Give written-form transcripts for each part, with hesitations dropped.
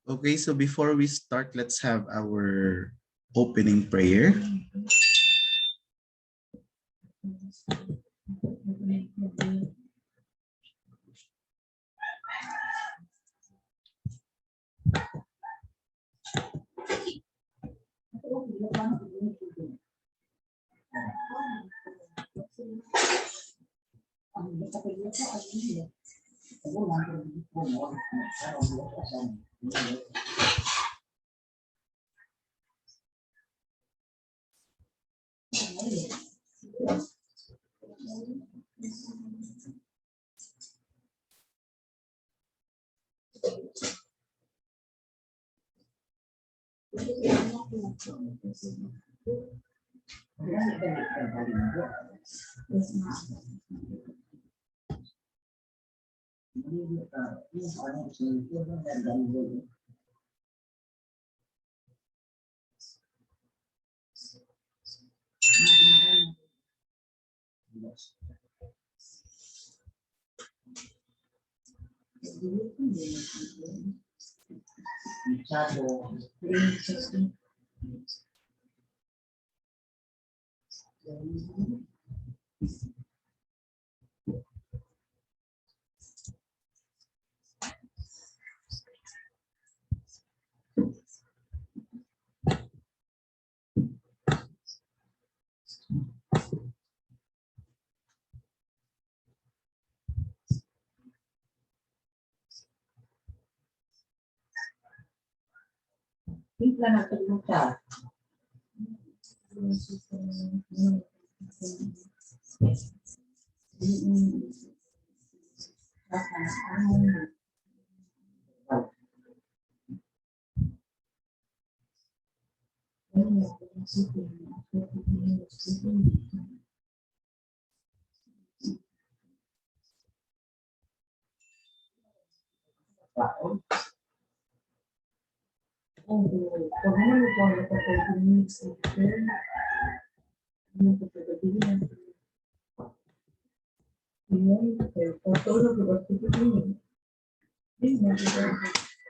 Okay, so before we start, let's have our opening prayer.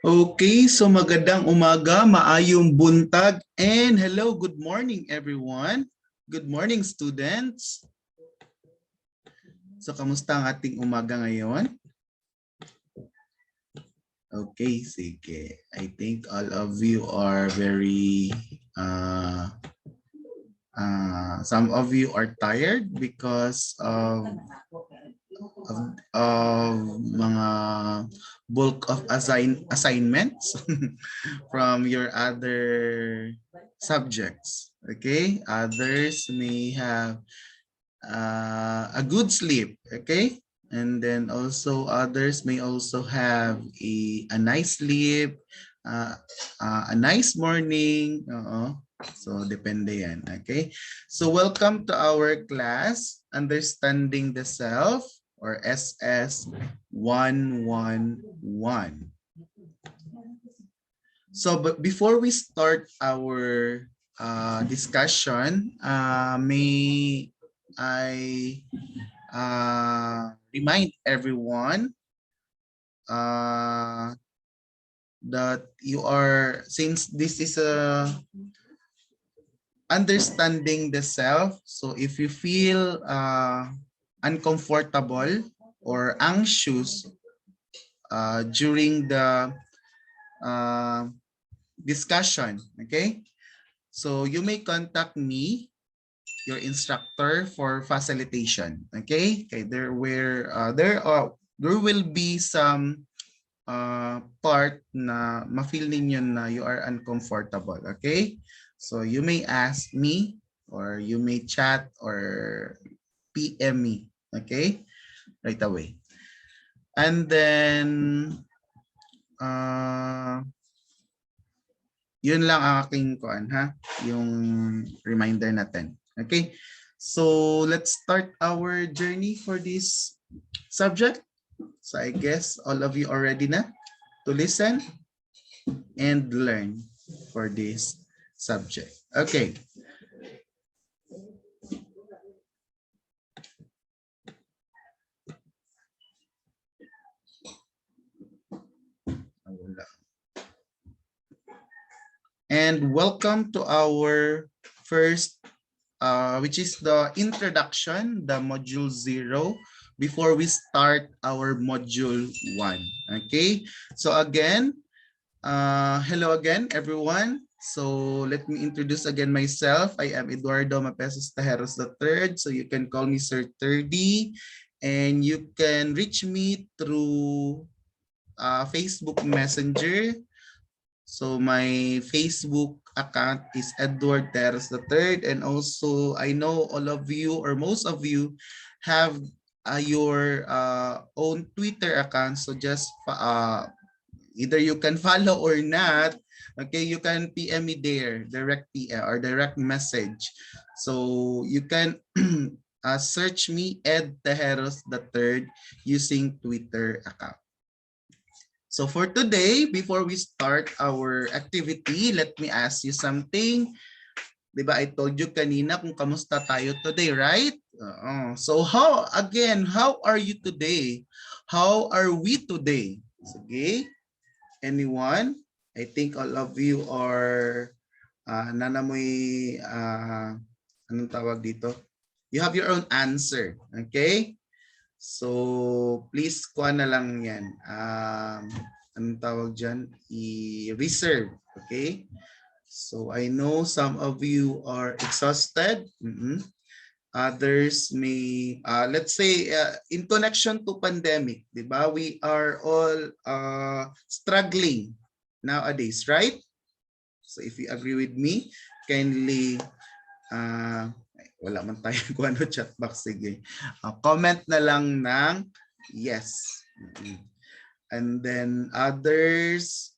Okay, so magandang umaga, maayong buntag, and hello, good morning everyone. Good morning students. So kamusta ang ating umaga ngayon? Okay, sige. I think all of you are very, some of you are tired because of mga bulk of assignments from your other subjects. Okay, others may have a good sleep. Okay, and then also others may also have a nice sleep, a nice morning. So depende yan. Okay, so welcome to our class, Understanding the Self, or SS111. So, but before we start our discussion, may I remind everyone that you are, since this is a understanding the self, so if you feel uncomfortable or anxious during the discussion, okay, so you may contact me, your instructor, for facilitation. Okay, there will be some part na ma-feel ninyo na you are uncomfortable. Okay, so you may ask me, or you may chat or PM me. Okay, right away. And then yun lang ang aking kuan, ha, yung reminder natin. Okay, so let's start our journey for this subject. So I guess all of you are ready na to listen and learn for this subject. Okay. And welcome to our first, which is the introduction, the module 0, before we start our module 1. Okay, so again, hello again, everyone. So let me introduce again myself. I am Eduardo Mapesos Tajeros III. So you can call me Sir 30, and you can reach me through Facebook Messenger. So my Facebook account is Edward Teres III, and also I know all of you or most of you have your own Twitter account. So just either you can follow or not. Okay, you can PM me there, direct PM or direct message. So you can search me Ed Tejeros III using Twitter account. So for today, before we start our activity, let me ask you something. Diba, I told you kanina kung kamusta tayo today, right? So how are you today? How are we today? Sige. Anyone? I think all of you are nanamoy anong tawag dito? You have your own answer, okay? So, please kuha na lang yan. Anong tawag dyan? I-reserve. Okay? So, I know some of you are exhausted. Others may, let's say, in connection to pandemic, di ba? We are all struggling nowadays, right? So, if you agree with me, kindly wala man tayo kung ano chat box, sige. Comment na lang ng yes. And then others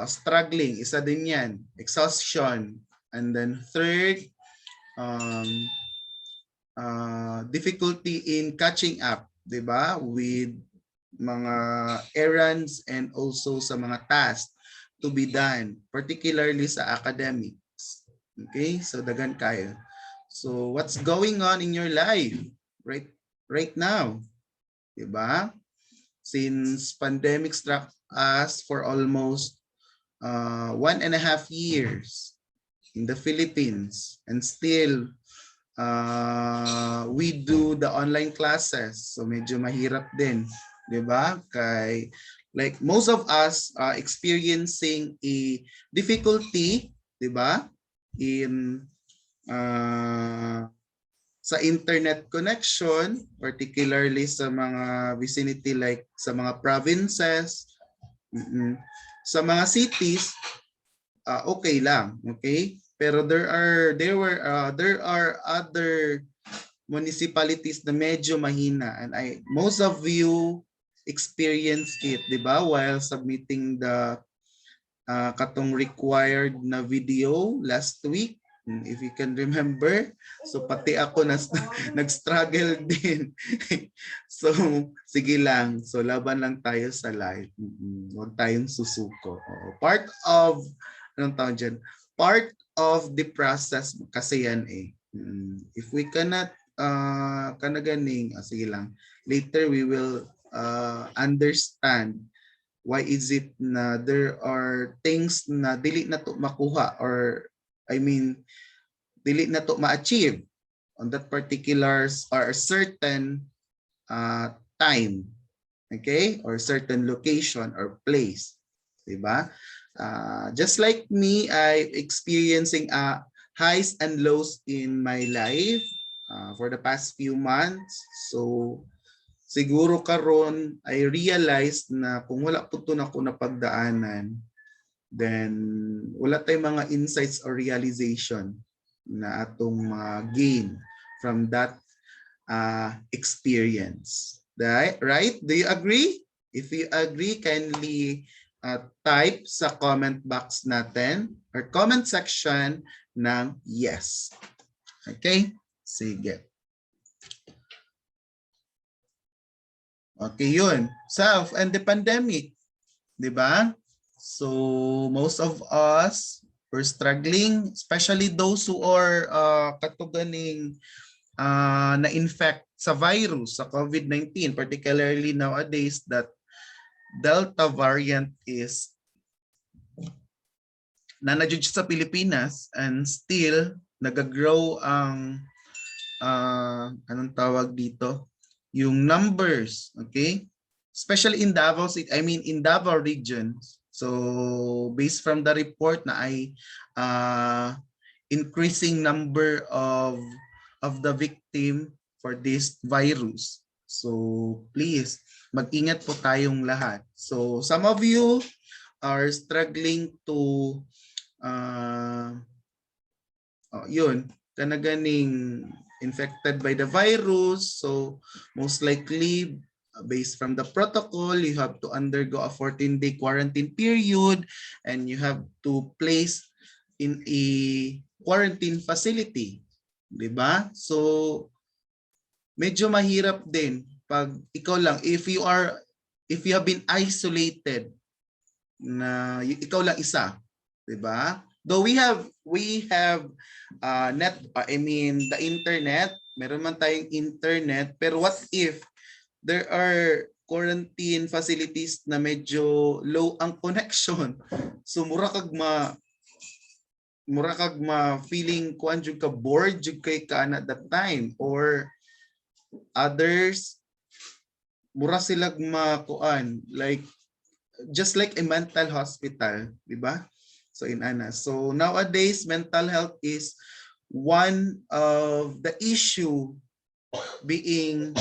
struggling, isa din yan. Exhaustion. And then third, difficulty in catching up, di ba? With mga errands and also sa mga tasks to be done, particularly sa academics. Okay, so dagan kayo. So what's going on in your life right now? Diba? Since pandemic struck us for almost 1.5 years in the Philippines, and still we do the online classes. So medyo mahirap din, 'di ba? Kay like most of us experiencing a difficulty, 'di ba? In sa internet connection, particularly sa mga vicinity like sa mga provinces, sa mga cities, okay lang, okay? Pero there are other municipalities na medyo mahina, and most of you experience it, 'di ba? While submitting the katong required na video last week, if you can remember. So pati ako nag-struggle din. So sige lang. So laban lang tayo sa life. Huwag tayong susuko. Part of anong tawag dyan? Part of the process kasi yan eh. If we cannot kanaganing, sige lang. Later we will understand why is it na there are things na dili na to makuha, or I mean dili na to ma-achieve on that particular or certain time, okay, or certain location or place, diba? Just like me, I experiencing highs and lows in my life for the past few months. So siguro karon I realized na kung wala po ito na ako napagdaanan, then wala tayong mga insights or realization na atong gain from that experience. Right? Do you agree? If you agree, kindly type sa comment box natin or comment section ng yes. Okay? Sige. Okay, yun. Self and the pandemic. Diba? So, most of us were struggling, especially those who are katuganing na-infect sa virus, sa COVID-19, particularly nowadays that Delta variant is na na-judge sa Pilipinas and still nag-grow ang anong tawag dito? Yung numbers, okay? Especially in Davao City, I mean in Davao region. So based from the report na ay increasing number of the victim for this virus. So please, mag-ingat po tayong lahat. So some of you are struggling to yun, kanaganing infected by the virus. So most likely, based from the protocol, you have to undergo a 14-day quarantine period and you have to place in a quarantine facility. Diba? So medyo mahirap din pag ikaw lang, if you have been isolated na ikaw lang isa, 'di ba? Though we have the internet, meron man tayong internet, pero what if there are quarantine facilities na medyo low ang connection? So mura kag feeling kuan jud ka bored jud kay ka at that time, or others mura sila makuan like just like a mental hospital, di ba? So so nowadays mental health is one of the issue being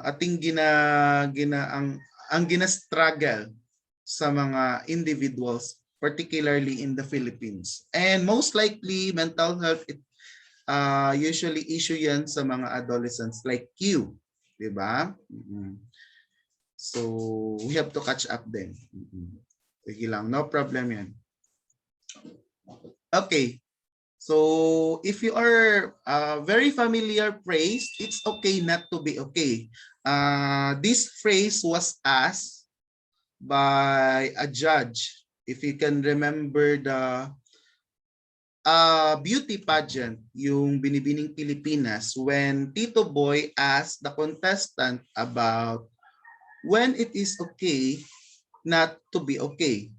ating ang gina-struggle sa mga individuals, particularly in the Philippines. And most likely mental health usually issue yan sa mga adolescents like you, di ba? So we have to catch up then. Sige lang, no problem yan. Okay. So if you are very familiar phrase, it's okay not to be okay. This phrase was asked by a judge. If you can remember the beauty pageant, yung Binibining Pilipinas, when Tito Boy asked the contestant about when it is okay not to be okay.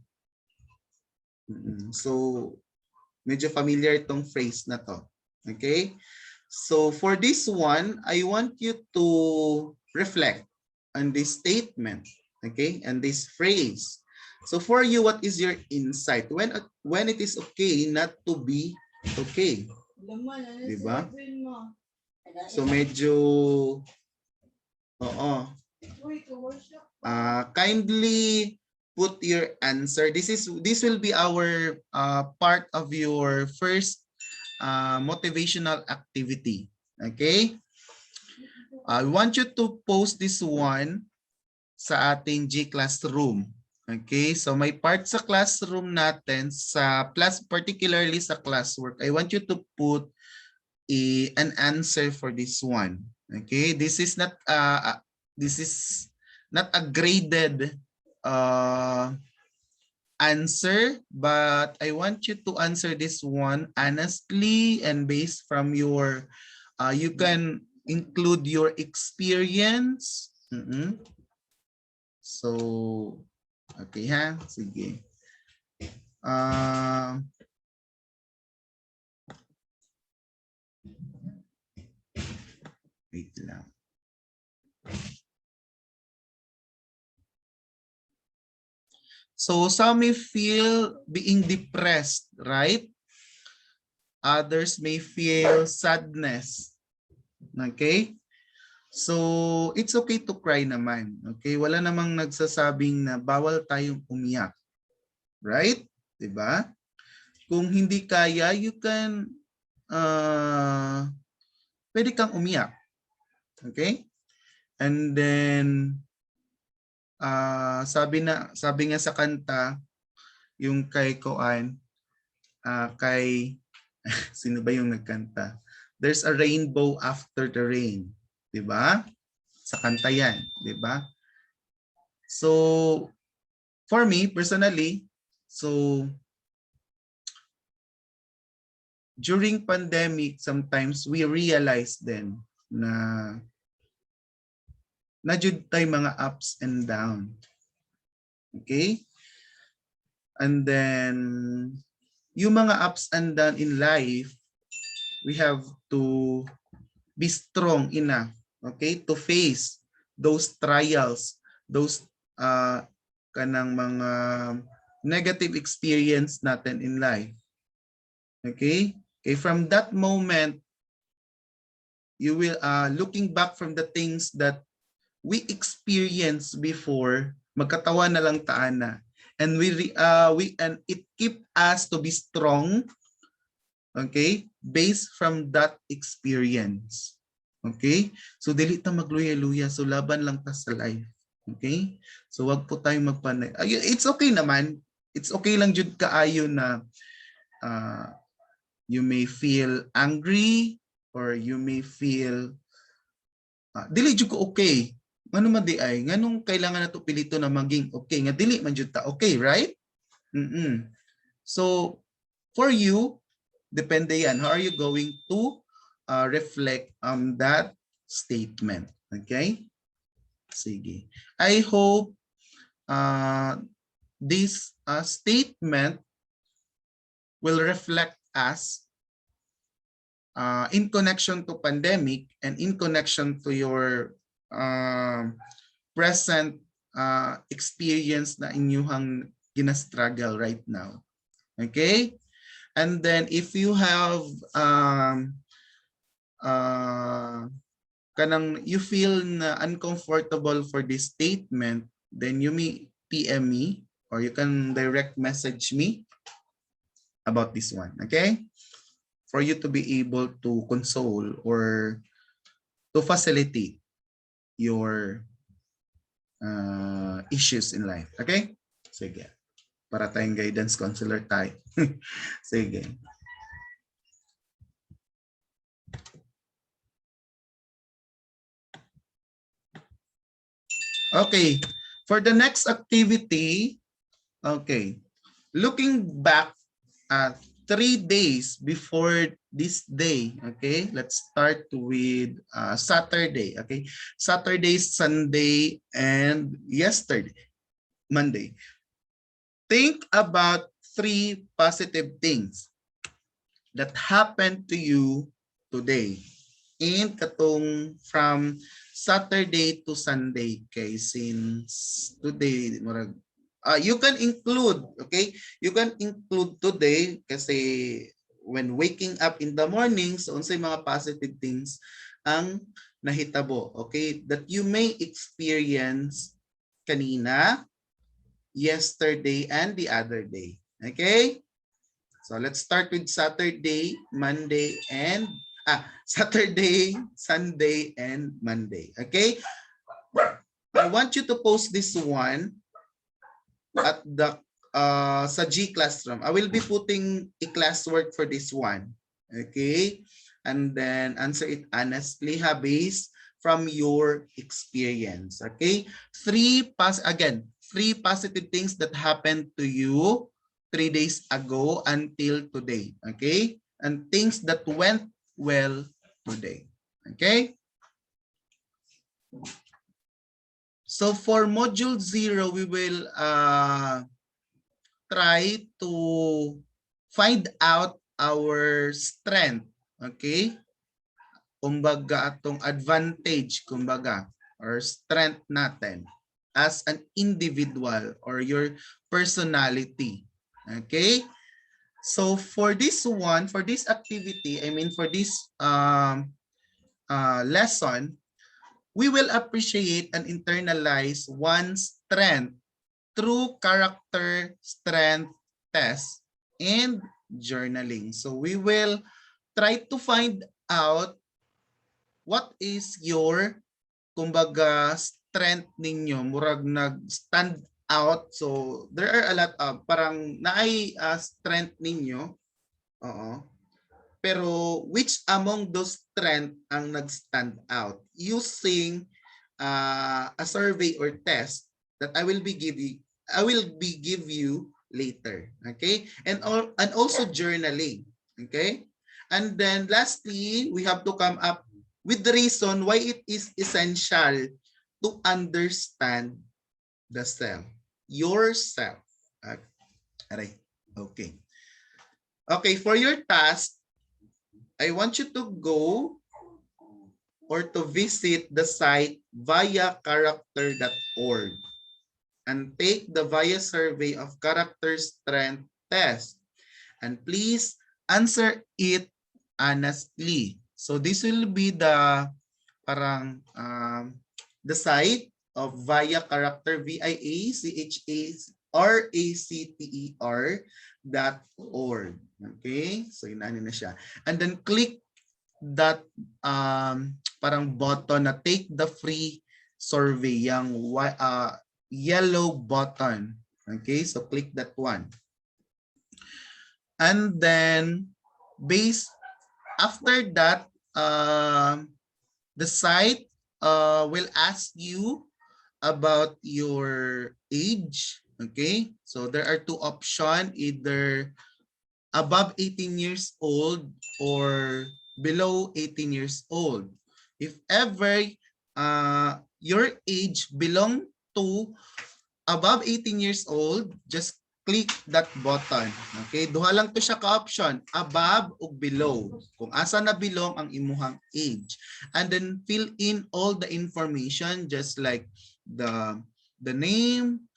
So medyo familiar itong phrase na to. Okay? So for this one, I want you to reflect on this statement, okay? And this phrase. So for you, what is your insight? When it is okay not to be okay? Diba? So medyo kindly put your answer. This will be our part of your first motivational activity. Okay? I want you to post this one sa ating G classroom. Okay? So may part sa classroom natin particularly sa classwork. I want you to put an answer for this one. Okay? This is not a graded answer, but I want you to answer this one honestly and based from your you can include your experience. So okay ha, sige. Wait lang. So some may feel being depressed, right? Others may feel sadness. Okay? So it's okay to cry naman. Okay? Wala namang nagsasabing na bawal tayong umiyak. Right? 'Di ba? Kung hindi kaya, you can pwede kang umiyak. Okay? And then sabi nga sa kanta, yung kay Koan, kay sino ba yung nagkanta? There's a rainbow after the rain, 'di ba? Sa kanta 'yan, 'di ba? So for me personally, so during pandemic sometimes we realize then na jud tay mga ups and down. Okay? And then, yung mga ups and down in life, we have to be strong enough, okay, to face those trials, those kanang mga negative experience natin in life. Okay? Okay, from that moment, you will looking back from the things that we experienced before, magkatawa na lang taana. And and it keep us to be strong, okay, based from that experience. Okay? So dili ta magluya-luya, so laban lang ta sa life. Okay? So wag po tayong magpanay. It's okay naman. It's okay lang jud kaayo na you may feel angry or you may feel dili jud ko okay. Ngano man di ay nganong kailangan nato pilito na maging okay nga dili man jud ta okay, right? So for you, depende yan. How are you going to reflect on that statement? Okay? Sige. I hope this statement will reflect us in connection to pandemic and in connection to your present experience na inyong gina-struggle right now. Okay? And then if you have you feel na uncomfortable for this statement, then you may PM me or you can direct message me about this one, okay? For you to be able to console or to facilitate your issues in life, okay? Sige. Para tayong guidance counselor tayo. Sige. Okay. For the next activity, okay. Looking back at 3 days before this day, okay? Let's start with Saturday, okay? Saturday, Sunday, and yesterday, Monday. Think about 3 positive things that happened to you today. And katong from Saturday to Sunday, okay? Since today, you can include, okay? You can include today kasi when waking up in the morning, so unsay mga positive things ang nahitabo, okay? That you may experience kanina, yesterday, and the other day. Okay? So let's start with Saturday, Monday, and Saturday, Sunday, and Monday. Okay? I want you to post this one at the sa G classroom. I will be putting a classwork for this one. Okay? And then answer it honestly, based from your experience. Okay? Three positive things that happened to you 3 days ago until today. Okay? And things that went well today. Okay? So for module 0, we will try to find out our strength. Okay? Kumbaga atong advantage, kumbaga, or strength natin as an individual or your personality. Okay? So for this one, for this activity, I mean for this lesson, we will appreciate and internalize one's strength through character strength test and journaling. So we will try to find out what is your kumbaga strength ninyo, murag nag-stand out. So there are a lot of parang naay strength ninyo. Oo. Pero which among those strength ang nag-stand out using a survey or test that I will be give you later, okay? And also journaling, okay? And then lastly, we have to come up with the reason why it is essential to understand the self, yourself. Aray. Okay. Okay, for your task, I want you to go or to visit the site viacharacter.org and take the VIA survey of character strength test. And please answer it honestly. So this will be the parang the site of VIA character viacracter.org. Okay? So inaano na siya. And then click that parang button na take the free survey, yung yellow button. Okay? So click that one. And then after that, the site will ask you about your age. Okay, so there are two options, either above 18 years old or below 18 years old. If ever your age belong to above 18 years old, just click that button. Okay, duha lang to siya ka-option, above o below. Kung asa na belong ang imuhang age. And then fill in all the information, just like the name,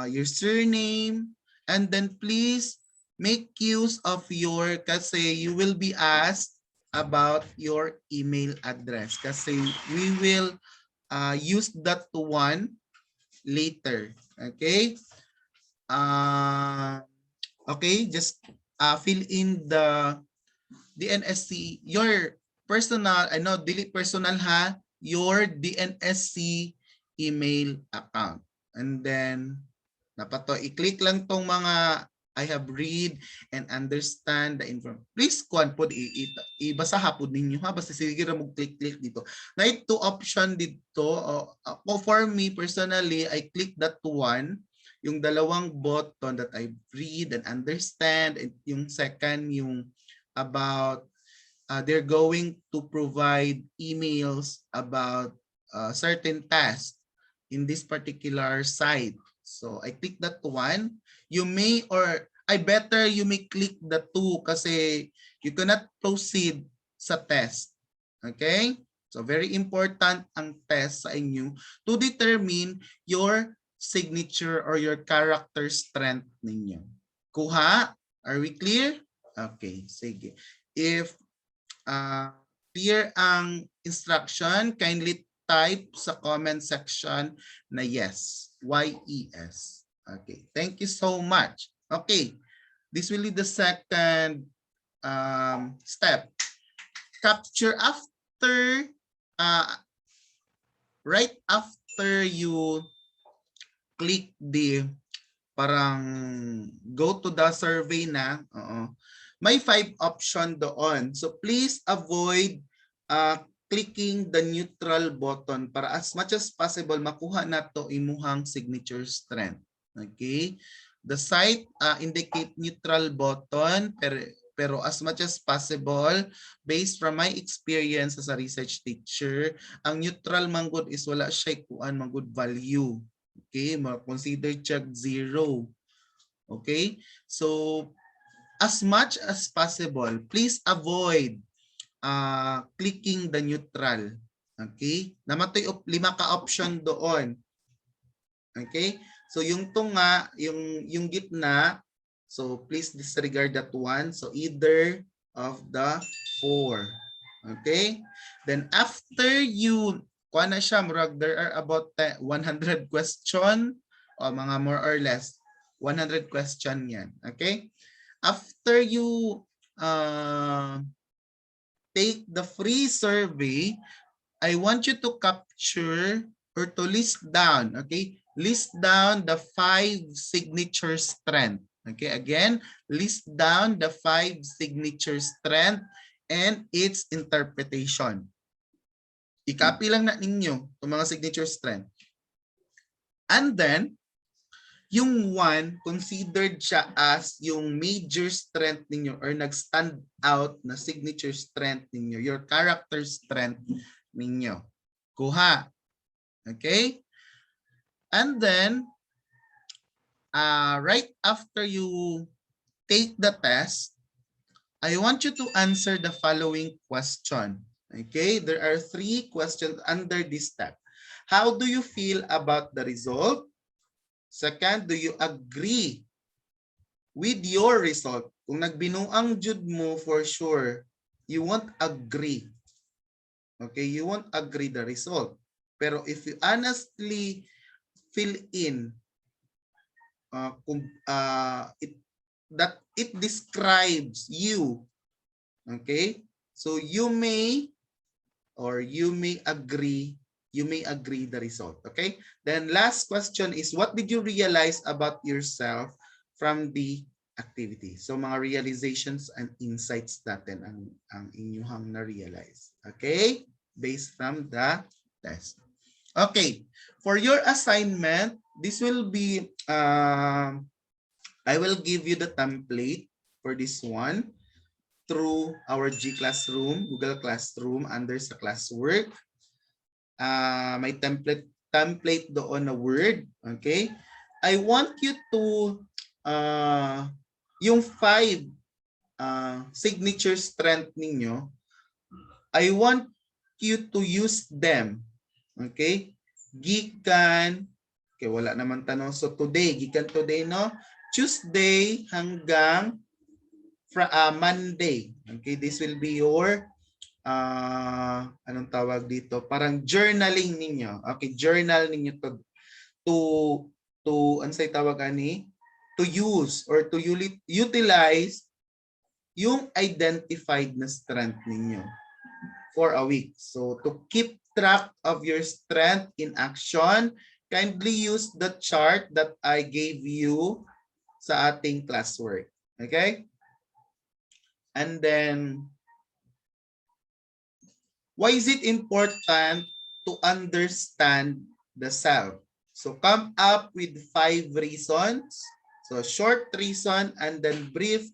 your surname, and then please make use of your, kasi you will be asked about your email address, kasi we will use that one later. Okay? Okay, just fill in the DNSC, your personal, I know, delete personal ha, your DNSC email account. And then, dapat to, i-click lang tong mga I have read and understand the information. Please, kuan po, ibasa hapon ninyo ha, basta sige na mag-click dito. Na ito option dito, for me personally, I click that one, yung dalawang button that I read and understand, and yung second, yung about they're going to provide emails about certain tasks in this particular site. So I click that one. You may, or I better you may click the two kasi you cannot proceed sa test. Okay? So very important ang test sa inyo to determine your signature or your character strength ninyo. Kuha? Are we clear? Okay, sige. If clear ang instruction, kindly type sa comment section na yes. Y-E-S. Okay, thank you so much. Okay, this will be the second step. Capture after, right after you click the parang go to the survey na, may 5 option doon. So please avoid clicking the neutral button para as much as possible makuha na to imuhang signature strength. Okay? The site indicate neutral button pero as much as possible, based from my experience as a research teacher, ang neutral manggod is wala siya kuan manggod value. Okay? Consider check 0. Okay? So as much as possible, please avoid clicking the neutral. Okay? Namatoy 5 ka option doon. Okay? So yung tunga, yung gitna, so please disregard that one. So either of the 4. Okay? Then after you, kuha na siya, there are about 100 question o mga more or less 100 question yan. Okay? After you take the free survey, I want you to capture or to list down, okay? List down the 5 signature strength. Okay, again, list down the 5 signature strength and its interpretation. I-copy lang na ninyo itong mga signature strength. And then, yung 1, considered siya as yung major strength ninyo or nag-stand out na signature strength ninyo, your character strength ninyo. Kuha. Okay? And then, right after you take the test, I want you to answer the following question. Okay, there are 3 questions under this step. How do you feel about the result? Second, do you agree with your result? Kung nagbinuang jud mo, for sure, you won't agree. Okay, you won't agree the result. Pero if you honestly fill in that it describes you, okay, so you may agree the result. Okay, then last question is, what did you realize about yourself from the activity? So mga realizations and insights natin ang inyong na-realize, okay, based from the test. Okay, for your assignment, this will be I will give you the template for this one through our G Classroom, Google Classroom, under sa classwork. May template doon na Word. Okay? I want you to, yung 5 signature strength ninyo, I want you to use them. Okay? Gikan, okay, wala naman tanong. So today, gikan today, no? Tuesday hanggang Monday. Okay, this will be your anong tawag dito? Parang journaling ninyo. Okay, journal ninyo to ano say tawag ani? To use or to utilize yung identified na strength ninyo for a week. So to keep track of your strength in action, kindly use the chart that I gave you sa ating classwork. Okay? And then, why is it important to understand the self? So come up with 5 reasons. So short reason and then brief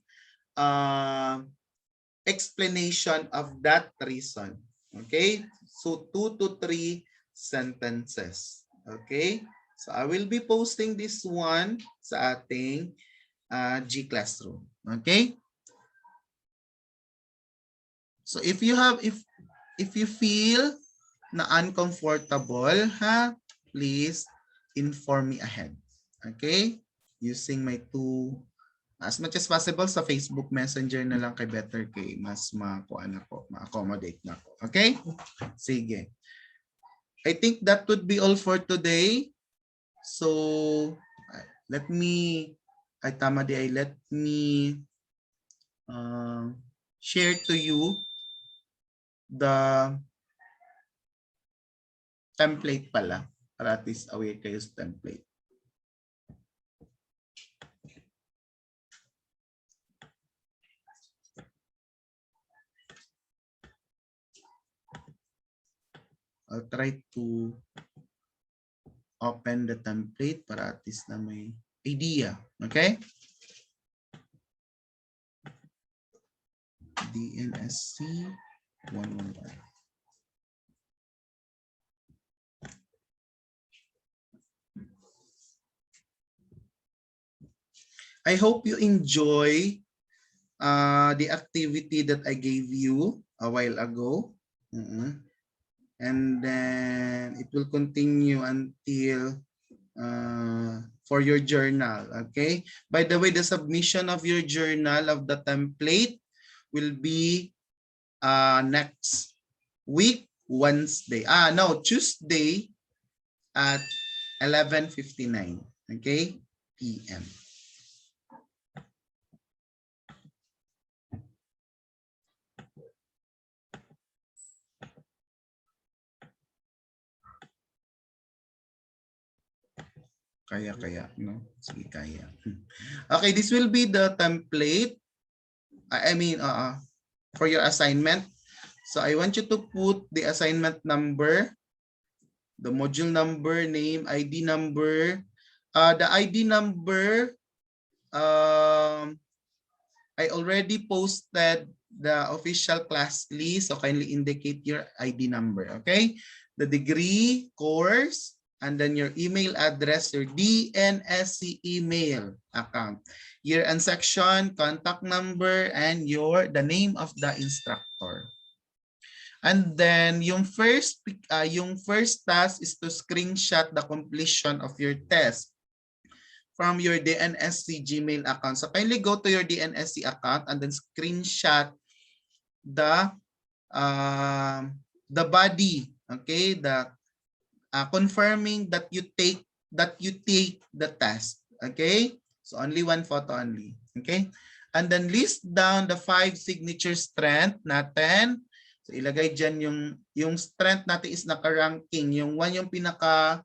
explanation of that reason. Okay? So 2 to 3 sentences. Okay? So I will be posting this one sa ating G Classroom. Okay? So if you feel na uncomfortable, please inform me ahead. Okay? Using my as much as possible sa Facebook Messenger na lang kay Better kay mas ma-accommodate na ako. Okay? Sige. I think that would be all for today. So let me share to you the template pala para at least aware kayo sa template. I'll try to open the template para at least na may idea. Okay? DNSC 111. I hope you enjoy the activity that I gave you a while ago. And then it will continue until for your journal. Okay. By the way, the submission of your journal of the template will be next week, Wednesday. Tuesday at 11:59. Okay, PM. Kaya, no? Sige, kaya. Okay, this will be the template. For your assignment. So I want you to put the assignment number, the module number, name, ID number. The ID number, I already posted the official class list. So kindly indicate your ID number. Okay. The degree, course, and then your email address, your DNSC email account, year and section, contact number, and the name of the instructor. And then yung first task is to screenshot the completion of your test from your DNSC Gmail account. So kindly go to your DNSC account and then screenshot the body, okay, the confirming that you take the test, okay? So only one photo only, okay? And then list down the 5 signature strength natin. So ilagay diyan yung strength natin is naka-ranking, yung 1 yung pinaka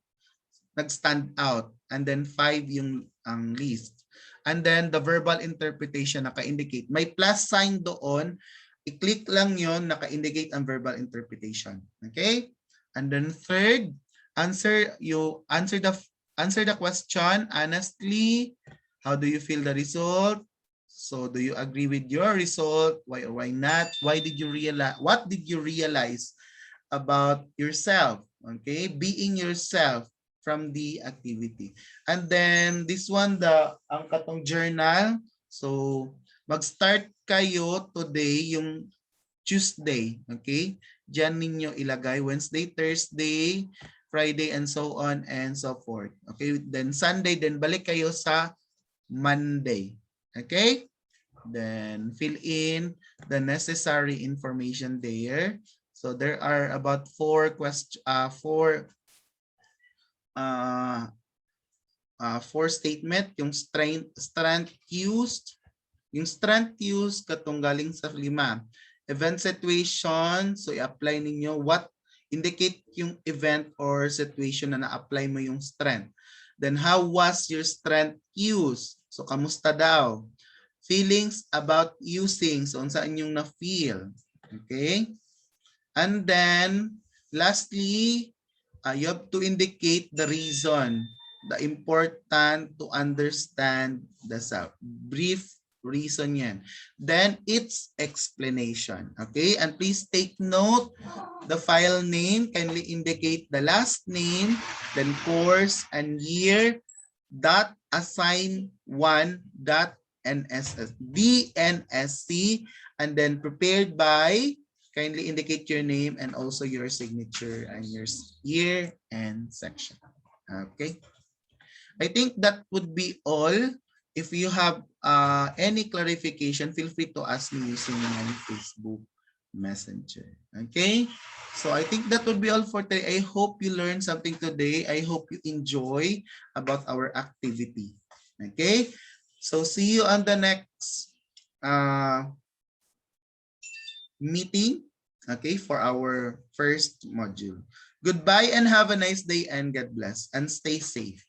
nag-stand out, and then 5 yung ang list. And then the verbal interpretation naka-indicate. May plus sign doon. I-click lang yon, naka-indicate ang verbal interpretation. Okay? And then third, answer the question honestly. How do you feel the result? So do you agree with your result? Why or why not? What did you realize about yourself? Okay? Being yourself from the activity. And then this one, ang katong journal. So mag-start kayo today yung Tuesday, okay? Diyan ninyo ilagay Wednesday, Thursday, Friday, and so on and so forth. Okay? Then Sunday, then balik kayo sa Monday. Okay? Then fill in the necessary information there. So there are about 4 statement, yung strength used katong galing sa 5. Event situation, so i-apply ninyo indicate yung event or situation na na-apply mo yung strength. Then how was your strength used? So kamusta daw? Feelings about using, so saan yung na-feel? Okay? And then lastly, you have to indicate the reason, the important to understand the self. Brief reason yan. Then its explanation. Okay? And please take note, the file name, kindly indicate the last name, then course and year, .assign1.DNSC, and then prepared by. Kindly indicate your name and also your signature and your year and section. Okay. I think that would be all. If you have any clarification, feel free to ask me using my Facebook Messenger. Okay. So I think that would be all for today. I hope you learned something today. I hope you enjoy about our activity. Okay. So see you on the next meeting, okay, for our first module. Goodbye and have a nice day and God bless and stay safe.